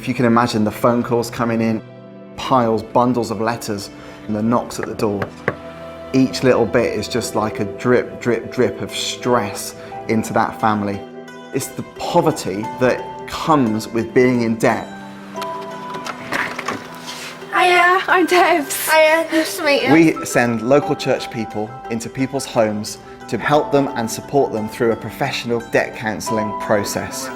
If you can imagine the phone calls coming in, piles, bundles of letters, and the knocks at the door. Each little bit is just like a drip, drip, drip of stress into that family. It's the poverty that comes with being in debt. Hiya, I'm Debs. Hiya, nice to meet you. We send local church people into people's homes to help them and support them through a professional debt counselling process.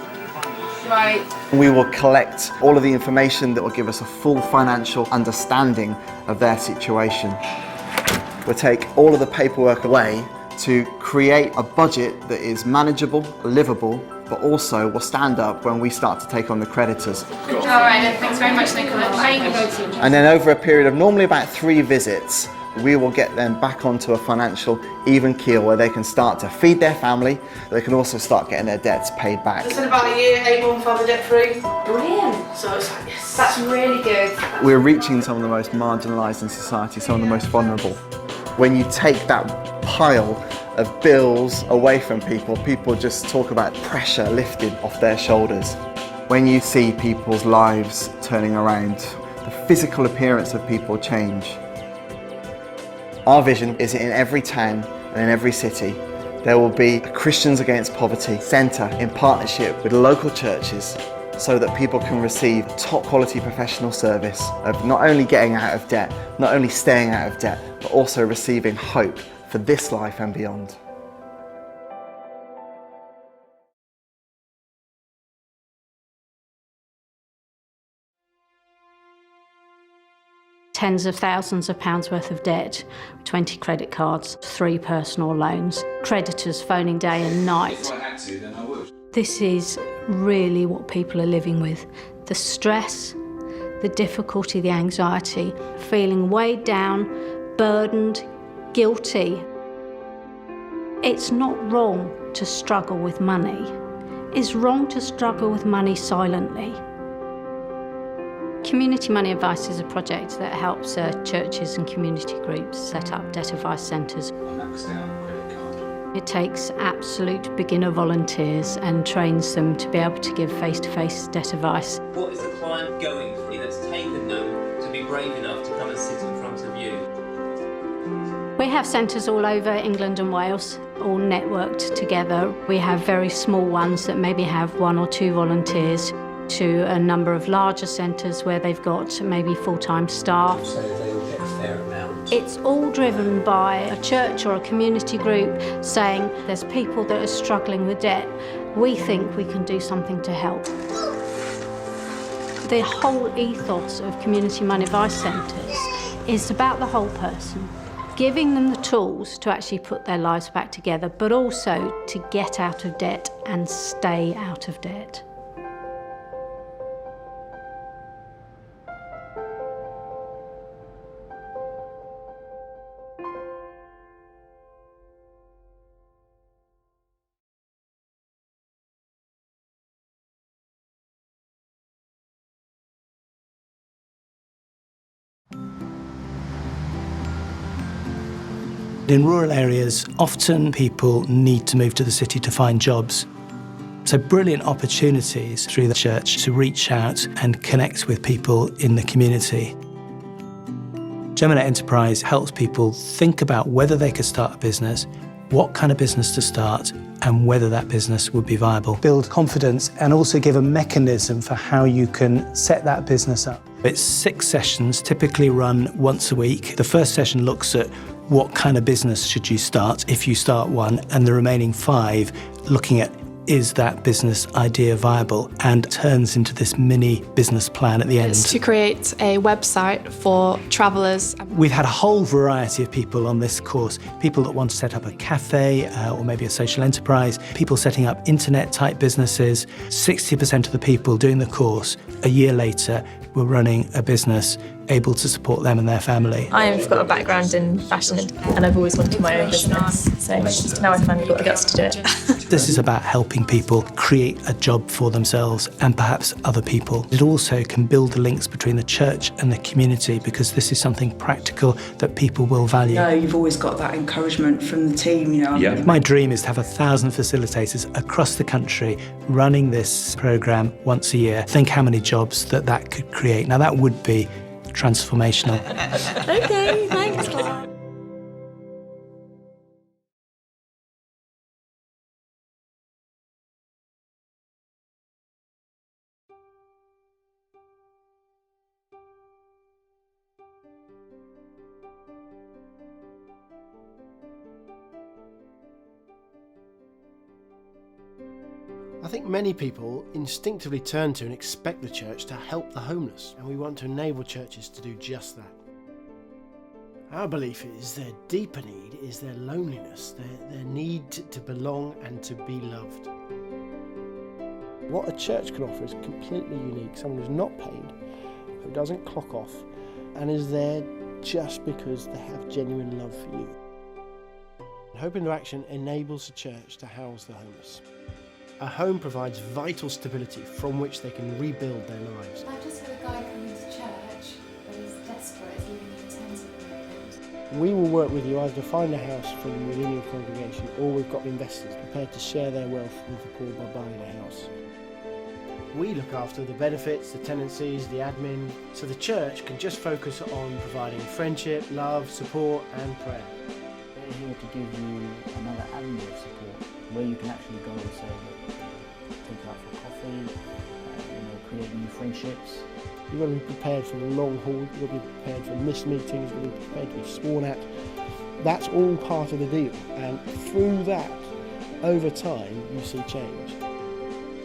Right. We will collect all of the information that will give us a full financial understanding of their situation. We'll take all of the paperwork away to create a budget that is manageable, livable, but also will stand up when we start to take on the creditors. All right, thanks very much, Nicola. And then over a period of normally about 3 visits, we will get them back onto a financial even keel where they can start to feed their family. They can also start getting their debts paid back. It's been about a year, able and father debt free. Brilliant. So it's like, yes. That's really good. We're reaching some of the most marginalised in society, some of the most vulnerable. When you take that pile of bills away from people, people just talk about pressure lifted off their shoulders. When you see people's lives turning around, the physical appearance of people change. Our vision is in every town and in every city, there will be a Christians Against Poverty centre in partnership with local churches so that people can receive top quality professional service of not only getting out of debt, not only staying out of debt, but also receiving hope for this life and beyond. Tens of thousands of pounds worth of debt, 20 credit cards, 3 personal loans, creditors phoning day and night. If I had to, then I would. This is really what people are living with. The stress, the difficulty, the anxiety, feeling weighed down, burdened, guilty. It's not wrong to struggle with money. It's wrong to struggle with money silently. Community Money Advice is a project that helps churches and community groups set up debt advice centres. It takes absolute beginner volunteers and trains them to be able to give face-to-face debt advice. What is the client going through that's taken them to be brave enough to come and sit in front of you? We have centres all over England and Wales, all networked together. We have very small ones that maybe have 1 or 2 volunteers, to a number of larger centres where they've got maybe full-time staff. So they all get a fair amount. It's all driven by a church or a community group saying there's people that are struggling with debt. We think we can do something to help. The whole ethos of Community Money Advice Centres is about the whole person, giving them the tools to actually put their lives back together, but also to get out of debt and stay out of debt. In rural areas, often people need to move to the city to find jobs. So brilliant opportunities through the church to reach out and connect with people in the community. Germinate Enterprise helps people think about whether they could start a business, what kind of business to start, and whether that business would be viable. Build confidence and also give a mechanism for how you can set that business up. It's 6 sessions, typically run once a week. The first session looks at what kind of business should you start if you start one, and the remaining 5 looking at is that business idea viable, and turns into this mini business plan at the end. It's to create a website for travellers. We've had a whole variety of people on this course. People that want to set up a cafe or maybe a social enterprise, people setting up internet type businesses. 60% of the people doing the course a year later were running a business able to support them and their family. I've got a background in fashion and I've always wanted my own business, so now I finally got the guts to do it. This is about helping people create a job for themselves and perhaps other people. It also can build the links between the church and the community, because this is something practical that people will value. You've always got that encouragement from the team, My dream is to have 1,000 facilitators across the country running this programme once a year. Think how many jobs that could create. Now that would be transformational. Okay, thanks, Clara. I think many people instinctively turn to and expect the church to help the homeless, and we want to enable churches to do just that. Our belief is their deeper need is their loneliness, their need to belong and to be loved. What a church can offer is completely unique. Someone who's not paid, who doesn't clock off, and is there just because they have genuine love for you. Hope into Action enables the church to house the homeless. A home provides vital stability from which they can rebuild their lives. I've just had a guy coming to church, but he's desperate, he's living in tents at the moment. We will work with you either to find a house from within your congregation, or we've got investors prepared to share their wealth with the poor by buying a house. We look after the benefits, the tenancies, the admin, so the church can just focus on providing friendship, love, support and prayer. We're here to give you another avenue of support where you can actually go and say, take you out for coffee, create new friendships. You've got to be prepared for the long haul, you've got to be prepared for missed meetings, you've got to be prepared to be sworn at. That's all part of the deal, and through that, over time, you see change.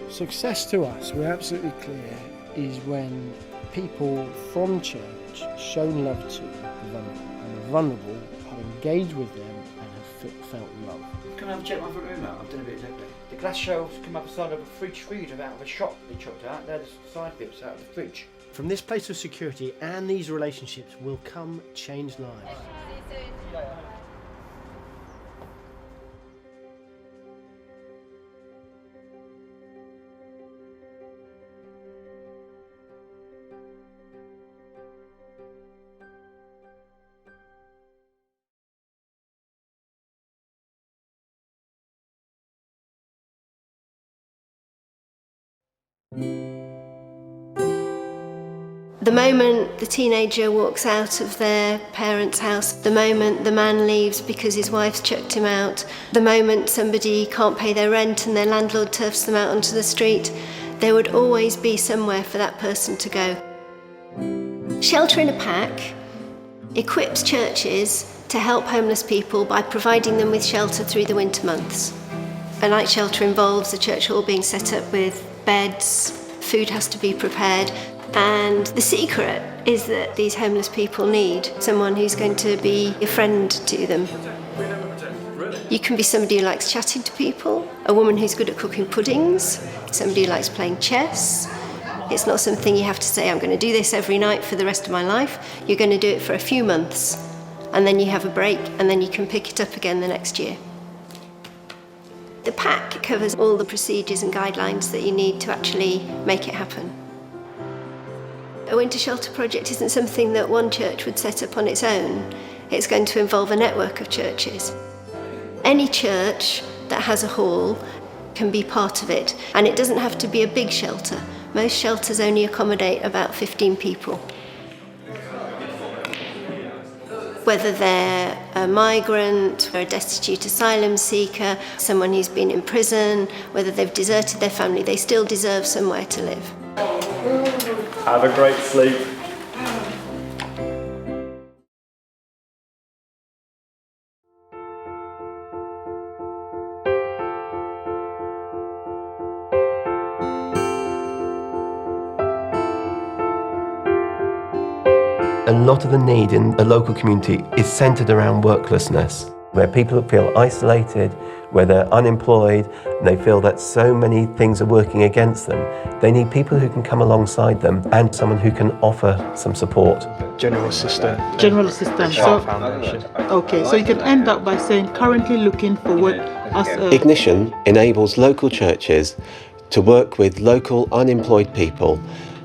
Success to us, we're absolutely clear, is when people from church shown love to the vulnerable, and the vulnerable have engaged with them and have felt love. Come and have a check my front room out, I've done a bit exactly. The glass shelves come up the side of a fridge freezer out of a shop they chucked out, they're the side bits out of the fridge. From this place of security and these relationships will come changed lives. The moment the teenager walks out of their parents' house, the moment the man leaves because his wife's chucked him out, the moment somebody can't pay their rent and their landlord turfs them out onto the street, there would always be somewhere for that person to go. Shelter in a Pack equips churches to help homeless people by providing them with shelter through the winter months. A night shelter involves a church hall being set up with beds, food has to be prepared, and the secret is that these homeless people need someone who's going to be a friend to them. You can be somebody who likes chatting to people, a woman who's good at cooking puddings, somebody who likes playing chess. It's not something you have to say, I'm going to do this every night for the rest of my life. You're going to do it for a few months, and then you have a break, and then you can pick it up again the next year. The pack covers all the procedures and guidelines that you need to actually make it happen. A winter shelter project isn't something that one church would set up on its own. It's going to involve a network of churches. Any church that has a hall can be part of it, and it doesn't have to be a big shelter. Most shelters only accommodate about 15 people. Whether they're a migrant, or a destitute asylum seeker, someone who's been in prison, whether they've deserted their family, they still deserve somewhere to live. Have a great sleep. A lot of the need in the local community is centred around worklessness, where people feel isolated, where they're unemployed and they feel that so many things are working against them. They need people who can come alongside them and someone who can offer some support. General assistant. General assistant. Okay, so you can end up by saying currently looking for work as a... Ignition enables local churches to work with local unemployed people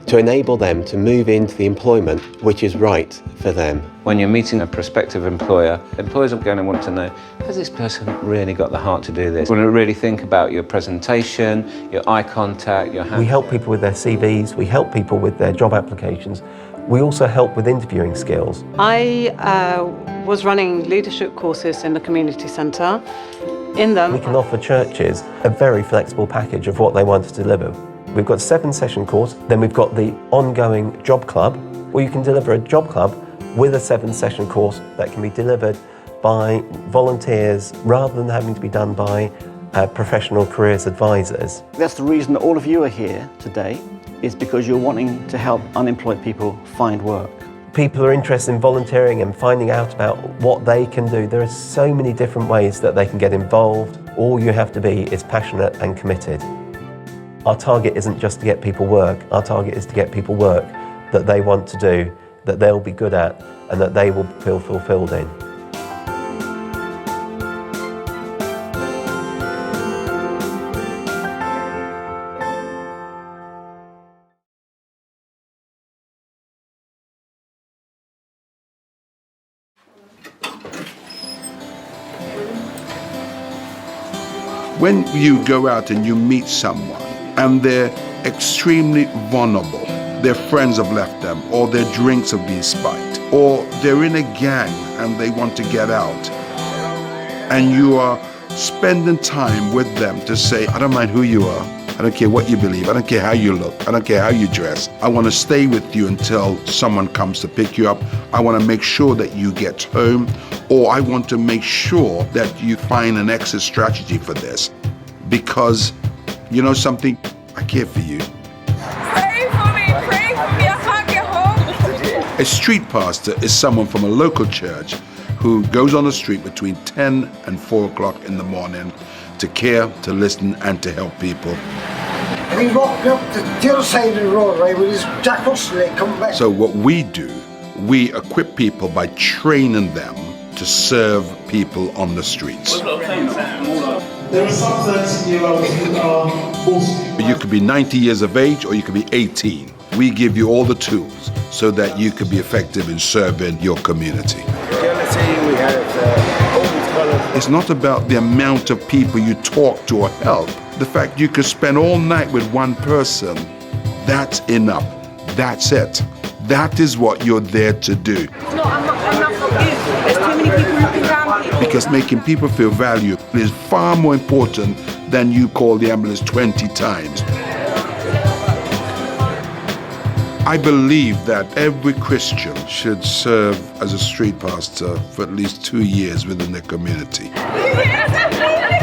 to enable them to move into the employment which is right for them. When you're meeting a prospective employer, employers are going to want to know, has this person really got the heart to do this? You want to really think about your presentation, your eye contact, your hand. We help people with their CVs, we help people with their job applications. We also help with interviewing skills. I was running leadership courses in the community centre. In them, we can offer churches a very flexible package of what they want to deliver. We've got a 7-session course, then we've got the ongoing job club, or you can deliver a job club with a 7-session course that can be delivered by volunteers rather than having to be done by professional careers advisors. That's the reason that all of you are here today, is because you're wanting to help unemployed people find work. People are interested in volunteering and finding out about what they can do. There are so many different ways that they can get involved. All you have to be is passionate and committed. Our target isn't just to get people work, our target is to get people work that they want to do, that they'll be good at, and that they will feel fulfilled in. When you go out and you meet someone and they're extremely vulnerable, their friends have left them, or their drinks have been spiked, or they're in a gang and they want to get out, and you are spending time with them to say, I don't mind who you are, I don't care what you believe, I don't care how you look, I don't care how you dress, I want to stay with you until someone comes to pick you up, I want to make sure that you get home, or I want to make sure that you find an exit strategy for this. Because, you know something, I care for you. Pray for me, I can't get home. A street pastor is someone from a local church who goes on the street between 10 and 4 o'clock in the morning to care, to listen, and to help people. And he walked up the other side of the road, right, with his Jack Russell leg coming back. So what we do, we equip people by training them to serve people on the streets. There are some 13-year-olds who are also... You could be 90 years of age or you could be 18. We give you all the tools so that you could be effective in serving your community. It's not about the amount of people you talk to or help. The fact you could spend all night with one person, that's enough. That's it. That is what you're there to do. No, I'm not forgive. There's too many people looking down people. Because making people feel valued is far more important than you call the ambulance 20 times. I believe that every Christian should serve as a street pastor for at least 2 years within their community.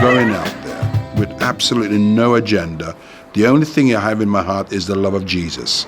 Going out there with absolutely no agenda, the only thing I have in my heart is the love of Jesus.